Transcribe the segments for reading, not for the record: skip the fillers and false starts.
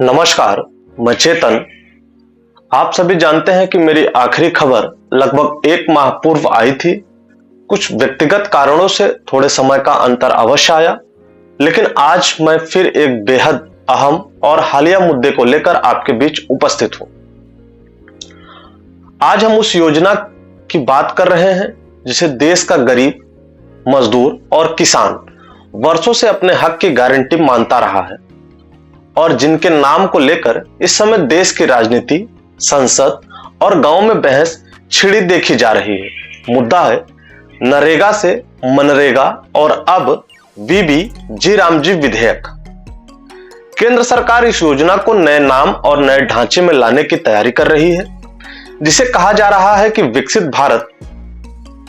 नमस्कार, मैं चेतन। आप सभी जानते हैं कि मेरी आखिरी खबर लगभग 1 माह पूर्व आई थी। कुछ व्यक्तिगत कारणों से थोड़े समय का अंतर अवश्य आया, लेकिन आज मैं फिर एक बेहद अहम और हालिया मुद्दे को लेकर आपके बीच उपस्थित हूं। आज हम उस योजना की बात कर रहे हैं जिसे देश का गरीब, मजदूर और किसान वर्षों से अपने हक की गारंटी मानता रहा है और जिनके नाम को लेकर इस समय देश की राजनीति, संसद और गांव में बहस छिड़ी देखी जा रही है। मुद्दा है नरेगा से मनरेगा और अब बीबी रामजी विधेयक। केंद्र सरकार इस योजना को नए नाम और नए ढांचे में लाने की तैयारी कर रही है, जिसे कहा जा रहा है कि विकसित भारत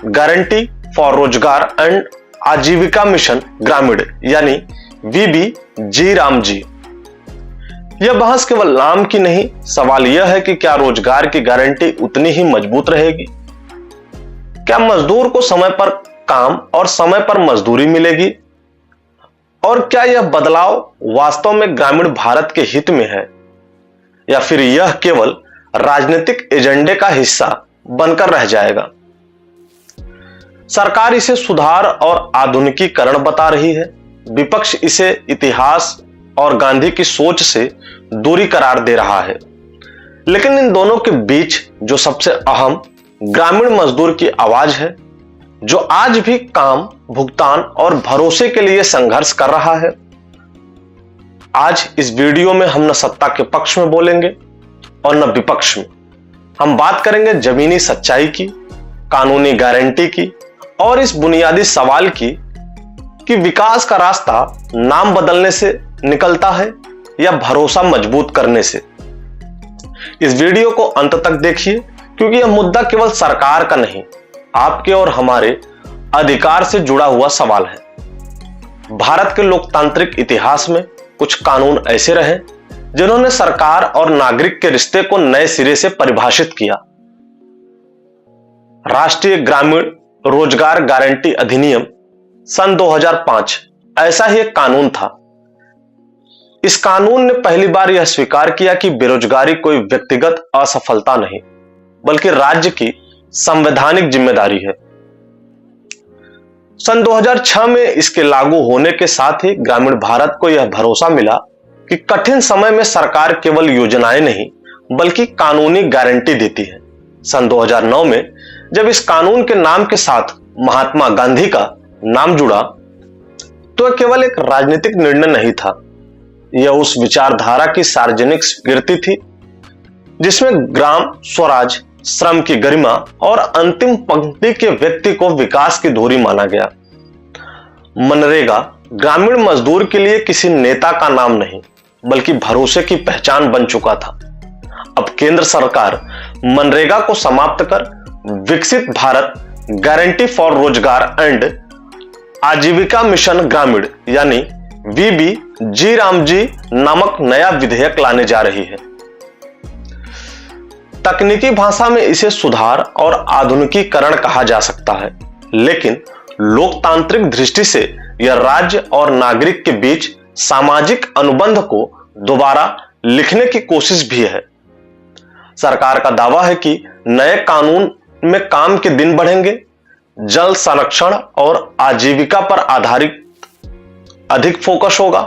गारंटी फॉर रोजगार एंड आजीविका मिशन ग्रामीण यानी बीबी रामजी। यह बहस केवल नाम की नहीं, सवाल यह है कि क्या रोजगार की गारंटी उतनी ही मजबूत रहेगी? क्या मजदूर को समय पर काम और समय पर मजदूरी मिलेगी? और क्या यह बदलाव वास्तव में ग्रामीण भारत के हित में है या फिर यह केवल राजनीतिक एजेंडे का हिस्सा बनकर रह जाएगा? सरकार इसे सुधार और आधुनिकीकरण बता रही है, विपक्ष इसे इतिहास और गांधी की सोच से दूरी करार दे रहा है। लेकिन इन दोनों के बीच जो सबसे अहम ग्रामीण मजदूर की आवाज है, जो आज भी काम, भुगतान और भरोसे के लिए संघर्ष कर रहा है। आज इस वीडियो में हम न सत्ता के पक्ष में बोलेंगे और न विपक्ष में। हम बात करेंगे जमीनी सच्चाई की, कानूनी गारंटी की और इस बुनियादी सवाल की कि विकास का रास्ता नाम बदलने से निकलता है या भरोसा मजबूत करने से। इस वीडियो को अंत तक देखिए, क्योंकि यह मुद्दा केवल सरकार का नहीं, आपके और हमारे अधिकार से जुड़ा हुआ सवाल है। भारत के लोकतांत्रिक इतिहास में कुछ कानून ऐसे रहे जिन्होंने सरकार और नागरिक के रिश्ते को नए सिरे से परिभाषित किया। राष्ट्रीय ग्रामीण रोजगार गारंटी अधिनियम सन 2005 ऐसा ही एक कानून था। इस कानून ने पहली बार यह स्वीकार किया कि बेरोजगारी कोई व्यक्तिगत असफलता नहीं, बल्कि राज्य की संवैधानिक जिम्मेदारी है। सन 2006 में इसके लागू होने के साथ ही ग्रामीण भारत को यह भरोसा मिला कि कठिन समय में सरकार केवल योजनाएं नहीं, बल्कि कानूनी गारंटी देती है। सन 2009 में जब इस कानून के नाम के साथ महात्मा गांधी का नाम जुड़ा, तो यह केवल एक राजनीतिक निर्णय नहीं था, यह उस विचारधारा की सार्वजनिक स्वीकृति थी जिसमें ग्राम स्वराज, श्रम की गरिमा और अंतिम पंक्ति के व्यक्ति को विकास की धुरी माना गया। मनरेगा ग्रामीण मजदूर के लिए किसी नेता का नाम नहीं, बल्कि भरोसे की पहचान बन चुका था। अब केंद्र सरकार मनरेगा को समाप्त कर विकसित भारत गारंटी फॉर रोजगार एंड आजीविका मिशन ग्रामीण यानी बीबी रामजी नामक नया विधेयक लाने जा रही है। तकनीकी भाषा में इसे सुधार और आधुनिकीकरण कहा जा सकता है, लेकिन लोकतांत्रिक दृष्टि से यह राज्य और नागरिक के बीच सामाजिक अनुबंध को दोबारा लिखने की कोशिश भी है। सरकार का दावा है कि नए कानून में काम के दिन बढ़ेंगे, जल संरक्षण और आजीविका पर आधारित अधिक फोकस होगा।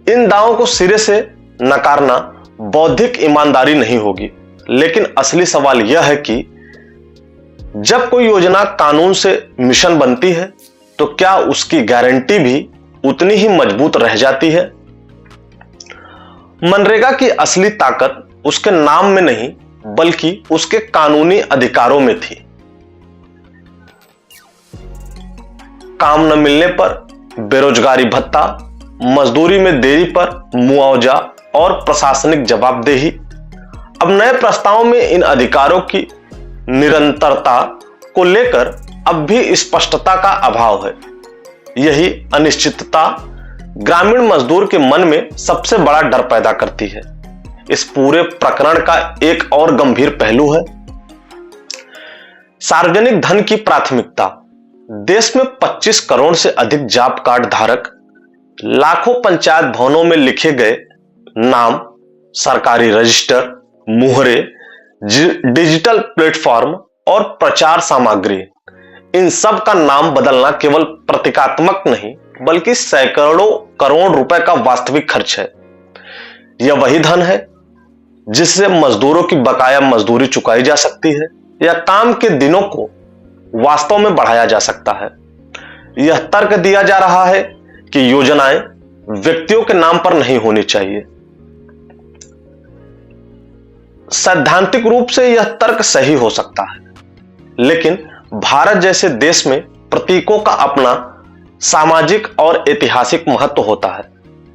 इन दावों को सिरे से नकारना बौद्धिक ईमानदारी नहीं होगी, लेकिन असली सवाल यह है कि जब कोई योजना कानून से मिशन बनती है, तो क्या उसकी गारंटी भी उतनी ही मजबूत रह जाती है? मनरेगा की असली ताकत उसके नाम में नहीं, बल्कि उसके कानूनी अधिकारों में थी। काम न मिलने पर बेरोजगारी भत्ता, मजदूरी में देरी पर मुआवजा और प्रशासनिक जवाबदेही। अब नए प्रस्ताव में इन अधिकारों की निरंतरता को लेकर अब भी स्पष्टता का अभाव है। यही अनिश्चितता ग्रामीण मजदूर के मन में सबसे बड़ा डर पैदा करती है। इस पूरे प्रकरण का एक और गंभीर पहलू है सार्वजनिक धन की प्राथमिकता। देश में 25 करोड़ से अधिक जॉब कार्ड धारक, लाखों पंचायत भवनों में लिखे गए नाम, सरकारी रजिस्टर, मुहरे, डिजिटल प्लेटफॉर्म और प्रचार सामग्री, इन सब का नाम बदलना केवल प्रतीकात्मक नहीं बल्कि सैकड़ों करोड़ रुपए का वास्तविक खर्च है। यह वही धन है जिससे मजदूरों की बकाया मजदूरी चुकाई जा सकती है या काम के दिनों को वास्तव में बढ़ाया जा सकता है। यह तर्क दिया जा रहा है कि योजनाएं व्यक्तियों के नाम पर नहीं होनी चाहिए। सैद्धांतिक रूप से यह तर्क सही हो सकता है, लेकिन भारत जैसे देश में प्रतीकों का अपना सामाजिक और ऐतिहासिक महत्व होता है।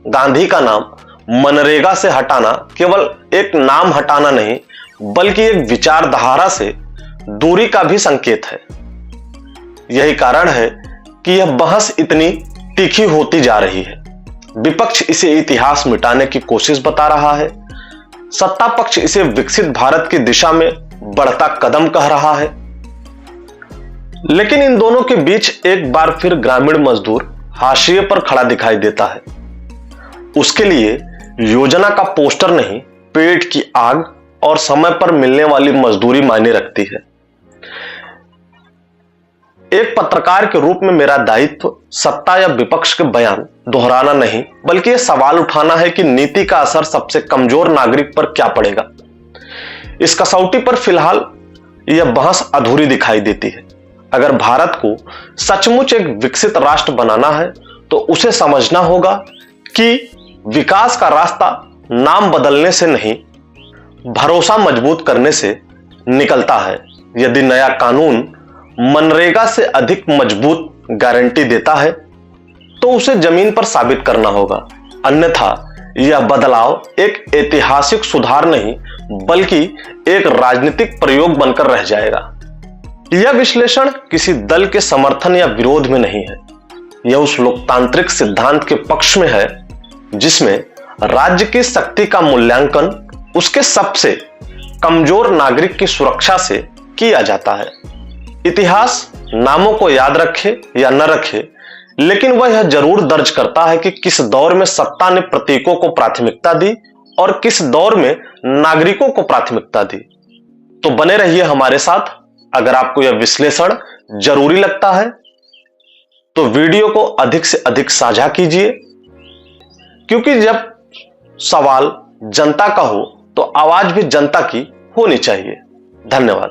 गांधी का नाम मनरेगा से हटाना केवल एक नाम हटाना नहीं बल्कि एक विचारधारा से दूरी का भी संकेत है। यही कारण है कि यह बहस इतनी तीखी होती जा रही है। विपक्ष इसे इतिहास मिटाने की कोशिश बता रहा है, सत्ता पक्ष इसे विकसित भारत की दिशा में बढ़ता कदम कह रहा है। लेकिन इन दोनों के बीच एक बार फिर ग्रामीण मजदूर हाशिए पर खड़ा दिखाई देता है। उसके लिए योजना का पोस्टर नहीं, पेट की आग और समय पर मिलने वाली मजदूरी मायने रखती है। एक पत्रकार के रूप में मेरा दायित्व सत्ता या विपक्ष के बयान दोहराना नहीं बल्कि यह सवाल उठाना है कि नीति का असर सबसे कमजोर नागरिक पर क्या पड़ेगा। इस कसौटी पर फिलहाल यह बहस अधूरी दिखाई देती है। अगर भारत को सचमुच एक विकसित राष्ट्र बनाना है तो उसे समझना होगा कि विकास का रास्ता नाम बदलने से नहीं, भरोसा मजबूत करने से निकलता है। यदि नया कानून मनरेगा से अधिक मजबूत गारंटी देता है तो उसे जमीन पर साबित करना होगा, अन्यथा यह बदलाव एक ऐतिहासिक सुधार नहीं बल्कि एक राजनीतिक प्रयोग बनकर रह जाएगा। यह विश्लेषण किसी दल के समर्थन या विरोध में नहीं है, यह उस लोकतांत्रिक सिद्धांत के पक्ष में है जिसमें राज्य की शक्ति का मूल्यांकन उसके सबसे कमजोर नागरिक की सुरक्षा से किया जाता है। इतिहास नामों को याद रखे या न रखे, लेकिन वह यह जरूर दर्ज करता है कि किस दौर में सत्ता ने प्रतीकों को प्राथमिकता दी और किस दौर में नागरिकों को प्राथमिकता दी। तो बने रहिए हमारे साथ। अगर आपको यह विश्लेषण जरूरी लगता है तो वीडियो को अधिक से अधिक साझा कीजिए, क्योंकि जब सवाल जनता का हो तो आवाज भी जनता की होनी चाहिए। धन्यवाद।